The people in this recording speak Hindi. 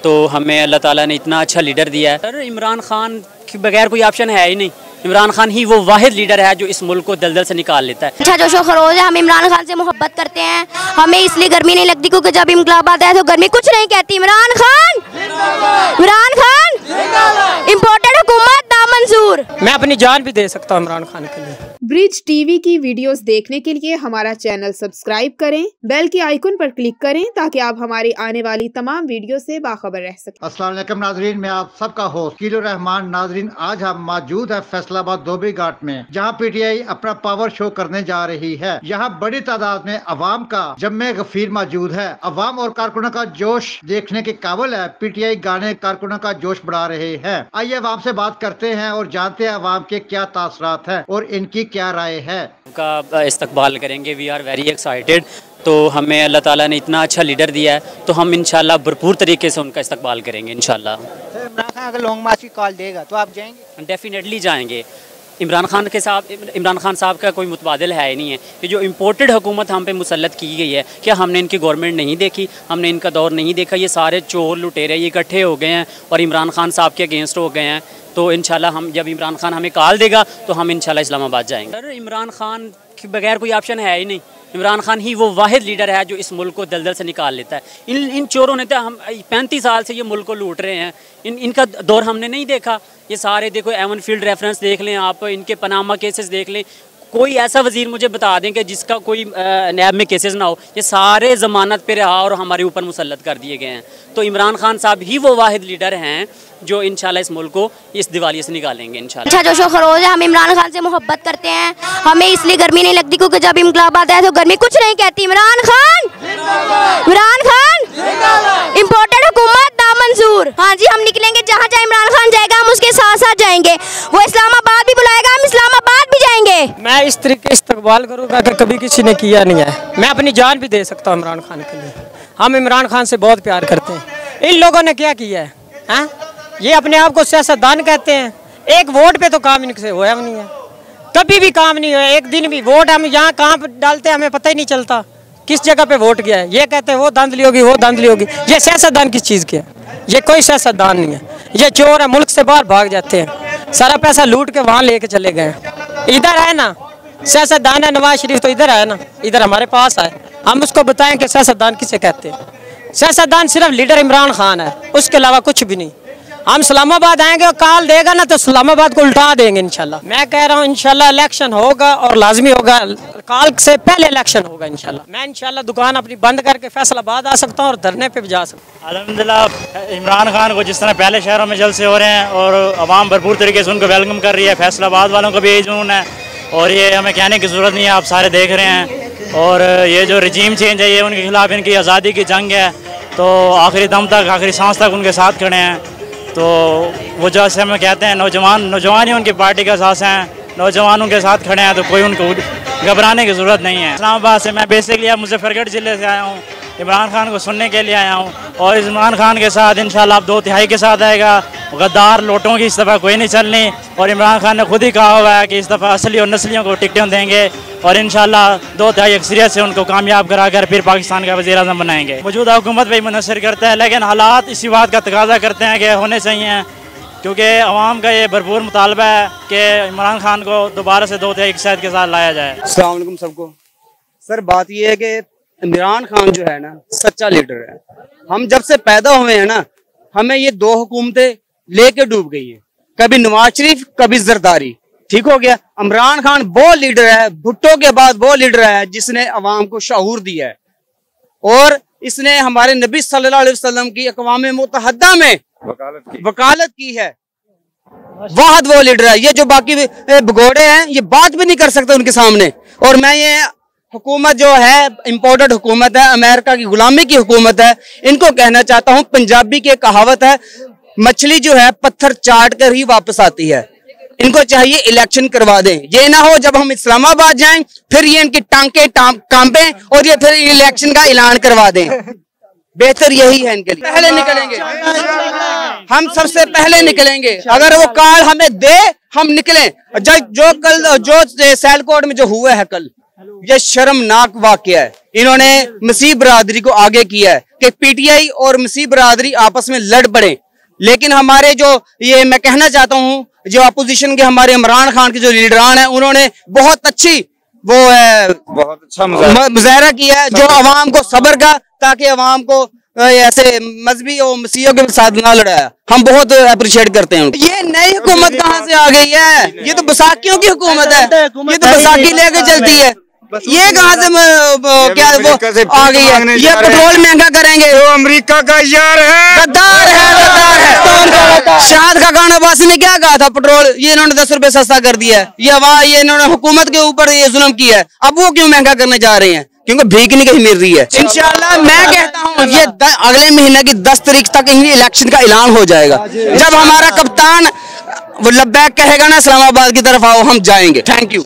तो हमें अल्लाह ताला ने इतना अच्छा लीडर दिया है। सर इमरान खान के बगैर कोई ऑप्शन है ही नहीं। इमरान खान ही वो वाहिद लीडर है जो इस मुल्क को दलदल से निकाल लेता है। अच्छा जोशो खरोज है, हम इमरान खान से मोहब्बत करते हैं, हमें इसलिए गर्मी नहीं लगती क्योंकि जब इनकलाब आता है तो गर्मी कुछ नहीं कहती। इमरान खान इम्पोर्टेड हुकूमत नामंजूर। मैं अपनी जान भी दे सकता हूँ इमरान खान के लिए। ब्रिज टीवी की वीडियोस देखने के लिए हमारा चैनल सब्सक्राइब करें, बेल के आइकन पर क्लिक करें ताकि आप हमारी आने वाली तमाम वीडियो से बाखबर रह सकें। अस्सलाम वालेकुम नाजरीन, मैं आप सबका होस्ट कीलो रहमान। नाजरीन, आज हम मौजूद है फैसलाबाद धोबी घाट में, जहां पीटीआई अपना पावर शो करने जा रही है। यहां बड़ी तादाद में अवाम का जम्मे गफीर मौजूद है। अवाम और कारकुनों का जोश देखने के काबिल है। पीटीआई गाने कारकुनों का जोश बढ़ा रहे हैं। आइए अवाम से बात करते हैं और जानते हैं अवाम के क्या तासरात है और इनकी क्या राय है। उनका इस्तकबाल करेंगे। We are very excited. तो हमें अल्लाह ताला ने इतना अच्छा लीडर दिया है, तो हम इंशाल्लाह भरपूर तरीके से उनका इस्तकबाल करेंगे इंशाल्लाह। सर इमरान खान अगर लॉन्ग मार्च की कॉल देगा तो आप जाएंगे? डेफिनेटली जाएंगे। इमरान खान साहब का कोई मुतबादिल है ही नहीं है कि जो इम्पोर्टेड हुकूमत हम पे मुसल्लत की गई है। क्या हमने इनकी गवर्नमेंट नहीं देखी? हमने इनका दौर नहीं देखा? ये सारे चोर लुटेरे ये इकट्ठे हो गए हैं और इमरान खान साहब के अगेंस्ट हो गए हैं। तो इंशाल्लाह हम जब इमरान खान हमें कॉल देगा तो हम इंशाल्लाह इस्लामाबाद जाएंगे। सर इमरान खान के बगैर कोई ऑप्शन है ही नहीं। इमरान खान ही वो वाहिद लीडर है जो इस मुल्क को दलदल से निकाल लेता है। इन चोरों ने तो हम 35 साल से ये मुल्क को लूट रहे हैं। इनका दौर हमने नहीं देखा। ये सारे देखो एवन फील्ड रेफरेंस देख लें आप, इनके पनामा केसेस देख लें। कोई ऐसा वजीर मुझे बता दें कि जिसका कोई नैब में केसेस ना हो। ये सारे ज़मानत पे रहा और हमारे ऊपर मुसल्लत कर दिए गए हैं। तो इमरान खान साहब ही वो वाहिद लीडर हैं जो इंशाल्लाह इस मुल्क को इस दिवालिये से निकालेंगे इंशाल्लाह। अच्छा जोशो खरोज है, हम इमरान खान से मोहब्बत करते हैं, हमें इसलिए गर्मी नहीं लगती क्योंकि जब इनकलाब आता है तो गर्मी कुछ नहीं कहती। इमरान खान इम्पोर्टेड हुकूमत नामंजूर। हाँ जी, हम निकलेंगे, जहाँ जहाँ इमरान खान जाएगा हम उसके साथ साथ जाएंगे। वो इस्लामाबाद भी बुलाएगा, हम इस्लामाबाद भी जाएंगे। मैं इस तरीके इस्तकबाल करूँगा कि कभी किसी ने किया नहीं है। मैं अपनी जान भी दे सकता हूँ इमरान खान के लिए। हम इमरान खान से बहुत प्यार करते हैं। इन लोगों ने क्या किया है? हाँ, ये अपने आप को सियासतदान कहते हैं। एक वोट पे तो काम इनसे होया नहीं है, कभी भी काम नहीं हुआ। एक दिन भी वोट हम यहाँ कहाँ पे डालते हैं हमें पता ही नहीं चलता किस जगह पे वोट गया है। ये कहते हैं वो धांधली होगी, वो धांधली होगी। ये सियासतदान किस चीज़ की है? ये कोई सियासतदान नहीं है, ये चोर है। मुल्क से बाहर भाग जाते हैं, सारा पैसा लूट के वहाँ लेके चले गए। इधर आए ना, सियासतदान है नवाज शरीफ, तो इधर आए ना, इधर हमारे पास आए, हम उसको बताएं कि सियासतदान किसे कहते हैं। सियासतदान सिर्फ लीडर इमरान खान है, उसके अलावा कुछ भी नहीं। हम इस्लामाबाद आएंगे और कॉल देगा ना तो इस्लामाबाद को उल्टा देंगे इंशाल्लाह। मैं कह रहा हूँ इंशाल्लाह इलेक्शन होगा और लाजमी होगा। कॉल से पहले इलेक्शन होगा इंशाल्लाह। मैं इंशाल्लाह दुकान अपनी बंद करके फैसलाबाद आ सकता हूँ और धरने पे भी जा सकता हूँ। अल्हम्दुलिल्लाह इमरान खान को जिस तरह पहले शहरों में जलसे हो रहे हैं और आवाम भरपूर तरीके से उनको वेलकम कर रही है। फैसलाबाद वालों का भी यही जुनून है और ये हमें कहने की ज़रूरत नहीं है, आप सारे देख रहे हैं। और ये जो रजीम चेंज है ये उनके खिलाफ इनकी आज़ादी की जंग है। तो आखिरी दम तक, आखिरी सांस तक उनके साथ खड़े हैं। तो वो जैसे हमें कहते हैं नौजवान ही उनकी पार्टी का साथ हैं, नौजवान उनके साथ खड़े हैं, तो कोई उनको घबराने की ज़रूरत नहीं है। इस्लामाबाद से मैं बेसिकली मुजफ्फरगढ़ ज़िले से आया हूँ, इमरान खान को सुनने के लिए आया हूँ। और इमरान खान के साथ इंशाल्लाह आप 2/3 के साथ आएगा। गद्दार लोटों की इस दफ़ा कोई नहीं चलनी। और इमरान खान ने खुद ही कहा हुआ है कि इस दफ़ा असली और नस्लियों को टिकटें देंगे और इंशाल्लाह 2/3 अक्सरियत से उनको कामयाब कराकर फिर पाकिस्तान का वज़ीर आज़म बनाएंगे। मौजूदा हुकूमत पर मुनहसर करता है, लेकिन हालात इसी बात का तकाजा करते हैं कि होने चाहिए, क्योंकि अवाम का ये भरपूर मुतालबा है कि इमरान खान को दोबारा से 2/3 अक्सरियत के साथ लाया जाए। अस्सलाम वालेकुम सबको। सर बात ये है कि इमरान खान जो है ना सच्चा लीडर है। हम जब से पैदा हुए हैं ना, हमें ये 2 हुकूमतें लेके डूब गई है, कभी नवाज शरीफ कभी जरदारी। ठीक हो गया। इमरान खान वो लीडर है, भुट्टो के बाद वो लीडर है जिसने अवाम को शऊर दिया है और इसने हमारे नबी सल्लल्लाहु अलैहि वसल्लम की अक़वाम मुत्तहदा में वकालत की है। वाहद वो लीडर है। ये जो बाकी भगोड़े हैं ये बात भी नहीं कर सकते उनके सामने। और मैं ये हुकूमत जो है इम्पोर्टेड हुकूमत है, अमेरिका की गुलामी की हुकूमत है, इनको कहना चाहता हूँ, पंजाबी की कहावत है, मछली जो है पत्थर चाट कर ही वापस आती है। इनको चाहिए इलेक्शन करवा दें। ये ना हो जब हम इस्लामाबाद जाएं फिर ये इनकी टांके कांपे और ये फिर इलेक्शन का ऐलान करवा दें। बेहतर यही है इनके लिए। पहले निकलेंगे, हम सबसे पहले निकलेंगे। अगर वो कॉल हमें दे हम निकलें। जो सियालकोट में जो हुआ है कल, ये शर्मनाक वाकया है। इन्होंने मसीह बरादरी को आगे किया है कि पीटीआई और मसीह बरादरी आपस में लड़ पड़े। लेकिन हमारे जो ये मैं कहना चाहता हूँ, जो अपोजिशन के हमारे इमरान खान के जो लीडरान हैं, उन्होंने बहुत अच्छी बहुत अच्छा मुजाहरा किया है, जो अवाम को सब्र का, ताकि अवाम को ऐसे मजहबी और मसीहों के साथ ना लड़ाया। हम बहुत अप्रिशिएट करते हैं। ये नई हुकूमत कहाँ से आ गई है? ये तो बसाकियों की हुकूमत है, ये तो बसाकी लेके चलती है। ये कहाँ से क्या वो आ गई है? ये पेट्रोल महंगा करेंगे, जो अमेरिका का यार है, गद्दार है। शाद का गाना बासी ने क्या कहा था? पेट्रोल ये इन्होंने 10 रुपए सस्ता कर दिया है। ये इन्होंने हुकूमत के ऊपर ये जुल्म किया है। अब वो क्यों महंगा करने जा रहे हैं? क्योंकि भीख नहीं कहीं मिल रही है। इंशाल्लाह मैं कहता हूँ ये अगले महीने की 10 तारीख तक इलेक्शन का ऐलान हो जाएगा। जब हमारा कप्तान वो लब्बैक कहेगा ना इस्लामाबाद की तरफ आओ, हम जाएंगे। Thank you.